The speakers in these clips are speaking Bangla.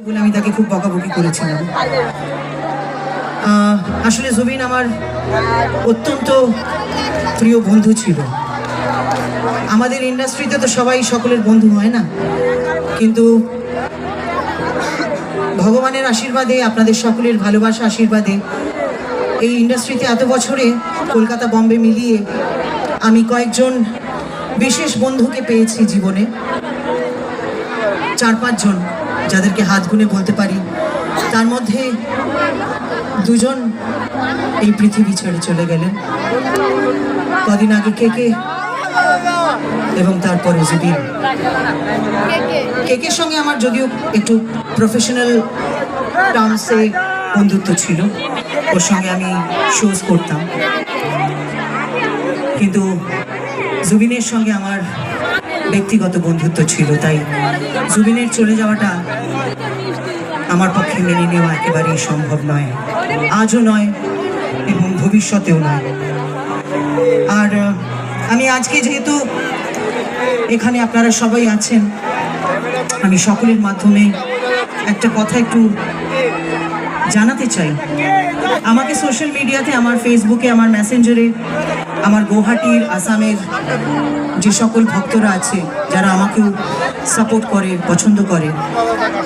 বলে আমি তাকে খুব বকাবকি করেছিলাম। আসলে জুবিন আমার অত্যন্ত প্রিয় বন্ধু ছিল। আমাদের ইন্ডাস্ট্রিতে তো সবাই সকলের বন্ধু হয় না, কিন্তু ভগবানের আশীর্বাদে, আপনাদের সকলের ভালোবাসা আশীর্বাদে এই ইন্ডাস্ট্রিতে এত বছরে কলকাতা বম্বে মিলিয়ে আমি কয়েকজন বিশেষ বন্ধুকে পেয়েছি জীবনে, 4-5 জন যাদেরকে হাত গুনে বলতে পারি। তার মধ্যে 2 জন এই পৃথিবী ছেড়ে চলে গেলেন কদিন আগে, কেকে এবং তারপরে জুবিন। কেকের সঙ্গে আমার যদিও একটু প্রফেশনাল টার্মসে বন্ধুত্ব ছিল, ওর সঙ্গে আমি শোজ করতাম, কিন্তু জুবিনের সঙ্গে আমার ব্যক্তিগত বন্ধুত্ব ছিল। তাই জুবিনের চলে যাওয়াটা আমার পক্ষে মেনে নেওয়া একেবারেই সম্ভব নয়, আজও নয় এবং ভবিষ্যতেও নয়। আর আমি আজকে যেহেতু এখানে আপনারা সবাই আছেন, আমি সকলের মাধ্যমে একটা কথা একটু জানাতে চাই। আমাকে সোশ্যাল মিডিয়াতে, আমার ফেসবুকে, আমার মেসেঞ্জারে, আমার গুয়াহাটির, আসামের যে সকল ভক্তরা আছে, যারা আমাকেও সাপোর্ট করে, পছন্দ করে,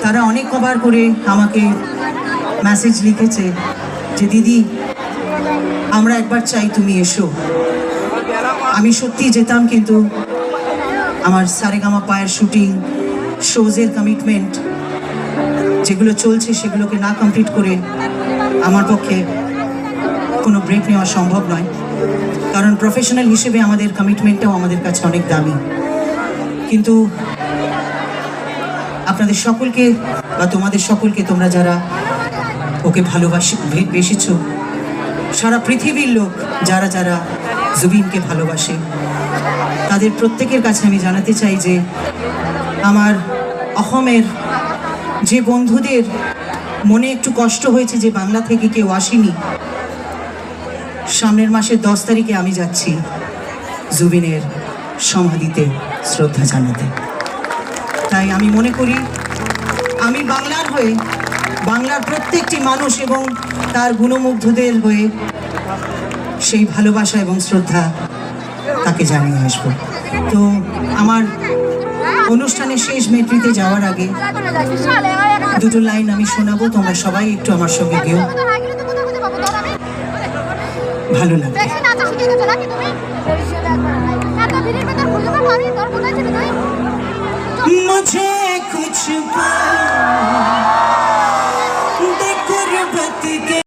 তারা অনেক কবার করে আমাকে মেসেজ লিখেছে যে দিদি, আমরা একবার চাই তুমি এসো। আমি সত্যি যেতাম, কিন্তু আমার সারেগামা পায়ের শুটিং, শোজের কমিটমেন্ট যেগুলো চলছে সেগুলোকে না কমপ্লিট করে আমার পক্ষে কোনো ব্রেক নেওয়া সম্ভব নয়, কারণ প্রফেশনাল হিসেবে আমাদের কমিটমেন্টটাও আমাদের কাছে অনেক দামি। কিন্তু আপনাদের সকলকে বা তোমাদের সকলকে, তোমরা যারা ওকে বেসেছ, সারা পৃথিবীর লোক যারা যারা জুবিনকে ভালোবাসে, তাদের প্রত্যেকের কাছে আমি জানাতে চাই যে আমার অসমের যে বন্ধুদের মনে একটু কষ্ট হয়েছে যে বাংলা থেকে কেউ আসেনি, সামনের মাসের 10 তারিখে আমি যাচ্ছি জুবিনের সমাধিতে শ্রদ্ধা জানাতে। তাই আমি মনে করি আমি বাংলার হয়ে, বাংলার প্রত্যেকটি মানুষ এবং তার গুণমুগ্ধদের হয়ে সেই ভালোবাসা এবং শ্রদ্ধা তাকে জানিয়ে আসবো। তো আমার অনুষ্ঠানের শেষ মেট্রিতে যাওয়ার আগে 2টো লাইন আমি শোনাবো, তোমরা সবাই একটু আমার সঙ্গে গেও, ভালো লাগবে। मुझे कुछ